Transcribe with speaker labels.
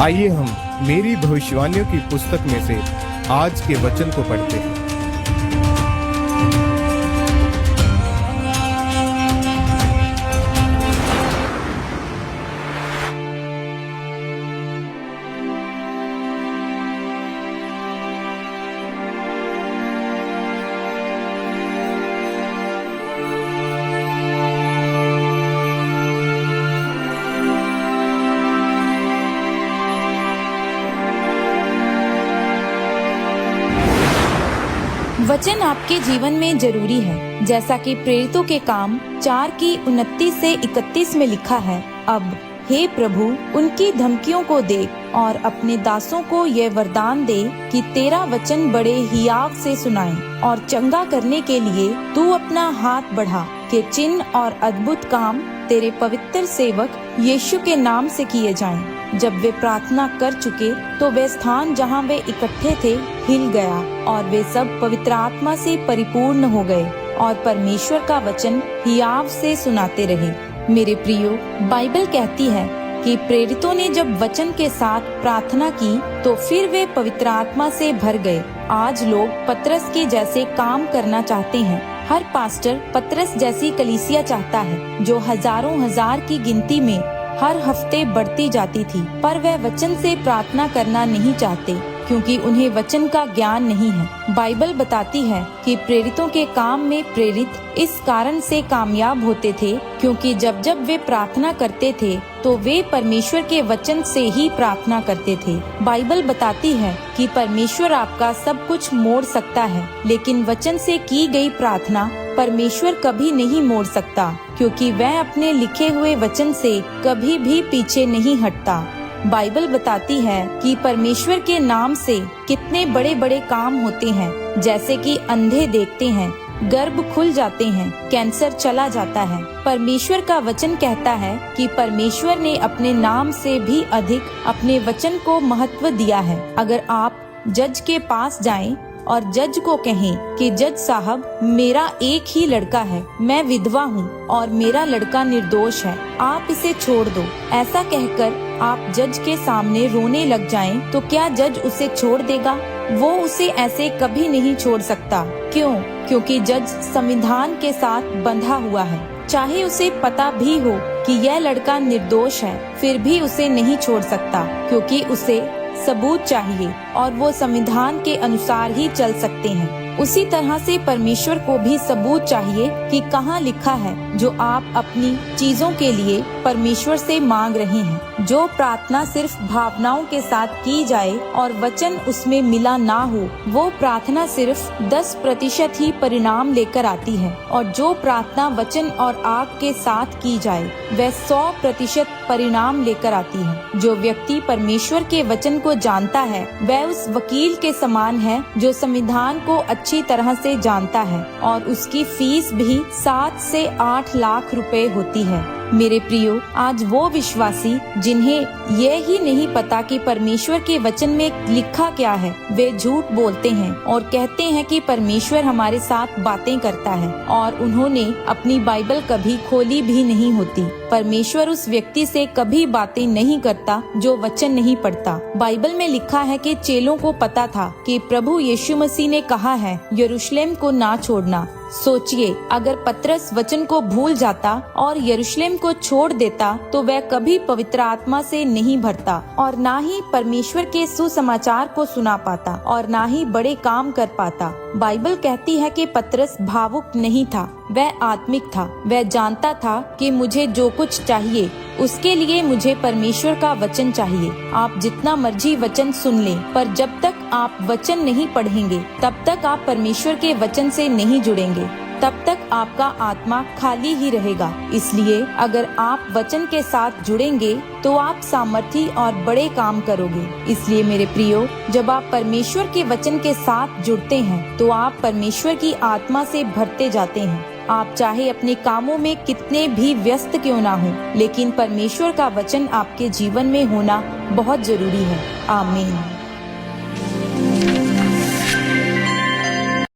Speaker 1: आइए हम मेरी भविष्यवाणियों की पुस्तक में से आज के वचन को पढ़ते हैं।
Speaker 2: वचन आपके जीवन में जरूरी है, जैसा कि प्रेरितों के काम 4 की 29 से 31 में लिखा है। अब हे प्रभु, उनकी धमकियों को देख और अपने दासों को यह वरदान दे कि तेरा वचन बड़े हियाव से सुनाए और चंगा करने के लिए तू अपना हाथ बढ़ा कि चिन्ह और अद्भुत काम तेरे पवित्र सेवक यीशु के नाम से किए जाएं। जब वे प्रार्थना कर चुके तो वे स्थान जहां वे इकट्ठे थे हिल गया और वे सब पवित्र आत्मा से परिपूर्ण हो गए और परमेश्वर का वचन हियाव से सुनाते रहे। मेरे प्रियो, बाइबल कहती है कि प्रेरितों ने जब वचन के साथ प्रार्थना की तो फिर वे पवित्र आत्मा से भर गए। आज लोग पतरस के जैसे काम करना चाहते हैं। हर पास्टर पतरस जैसी कलीसिया चाहता है जो हजारों हजार की गिनती में हर हफ्ते बढ़ती जाती थी, पर वह वचन से प्रार्थना करना नहीं चाहते क्योंकि उन्हें वचन का ज्ञान नहीं है। बाइबल बताती है कि प्रेरितों के काम में प्रेरित इस कारण से कामयाब होते थे क्योंकि जब जब वे प्रार्थना करते थे तो वे परमेश्वर के वचन से ही प्रार्थना करते थे। बाइबल बताती है कि परमेश्वर आपका सब कुछ मोड़ सकता है, लेकिन वचन से की गई प्रार्थना परमेश्वर कभी नहीं मोड़ सकता क्योंकि वह अपने लिखे हुए वचन से कभी भी पीछे नहीं हटता। बाइबल बताती है कि परमेश्वर के नाम से कितने बड़े बड़े काम होते हैं, जैसे कि अंधे देखते हैं, गर्भ खुल जाते हैं, कैंसर चला जाता है। परमेश्वर का वचन कहता है कि परमेश्वर ने अपने नाम से भी अधिक अपने वचन को महत्व दिया है। अगर आप जज के पास जाएं और जज को कहें कि जज साहब, मेरा एक ही लड़का है, मैं विधवा हूँ और मेरा लड़का निर्दोष है, आप इसे छोड़ दो, ऐसा कहकर आप जज के सामने रोने लग जाएं, तो क्या जज उसे छोड़ देगा? वो उसे ऐसे कभी नहीं छोड़ सकता। क्यों? क्योंकि जज संविधान के साथ बंधा हुआ है। चाहे उसे पता भी हो कि यह लड़का निर्दोष है, फिर भी उसे नहीं छोड़ सकता क्योंकि उसे सबूत चाहिए और वो संविधान के अनुसार ही चल सकते हैं। उसी तरह से परमेश्वर को भी सबूत चाहिए कि कहाँ लिखा है जो आप अपनी चीजों के लिए परमेश्वर से मांग रहे हैं। जो प्रार्थना सिर्फ भावनाओं के साथ की जाए और वचन उसमें मिला ना हो, वो प्रार्थना सिर्फ 10% ही परिणाम लेकर आती है, और जो प्रार्थना वचन और आग के साथ की जाए वह 100% परिणाम लेकर आती है। जो व्यक्ति परमेश्वर के वचन को जानता है वह उस वकील के समान है जो संविधान को अच्छी तरह से जानता है और उसकी फीस भी 7 से 8 लाख रुपए होती है। मेरे प्रियो, आज वो विश्वासी जिन्हें यह ही नहीं पता कि परमेश्वर के वचन में लिखा क्या है, वे झूठ बोलते हैं और कहते हैं कि परमेश्वर हमारे साथ बातें करता है, और उन्होंने अपनी बाइबल कभी खोली भी नहीं होती। परमेश्वर उस व्यक्ति से कभी बातें नहीं करता जो वचन नहीं पढ़ता। बाइबल में लिखा है कि चेलों को पता था कि प्रभु यीशु मसीह ने कहा है, यरूशलेम को ना छोड़ना। सोचिए, अगर पतरस वचन को भूल जाता और यरूशलेम को छोड़ देता तो वह कभी पवित्र आत्मा से नहीं भरता और ना ही परमेश्वर के सुसमाचार को सुना पाता और ना ही बड़े काम कर पाता। बाइबल कहती है कि पतरस भावुक नहीं था, वह आत्मिक था। वह जानता था कि मुझे जो कुछ चाहिए उसके लिए मुझे परमेश्वर का वचन चाहिए। आप जितना मर्जी वचन सुन लें, पर जब तक आप वचन नहीं पढ़ेंगे तब तक आप परमेश्वर के वचन से नहीं जुड़ेंगे, तब तक आपका आत्मा खाली ही रहेगा। इसलिए अगर आप वचन के साथ जुड़ेंगे तो आप सामर्थी और बड़े काम करोगे। इसलिए मेरे प्रियो, जब आप परमेश्वर के वचन के साथ जुड़ते हैं तो आप परमेश्वर की आत्मा से भरते जाते हैं। आप चाहे अपने कामों में कितने भी व्यस्त क्यों ना हो, लेकिन परमेश्वर का वचन आपके जीवन में होना बहुत जरूरी है। आमीन।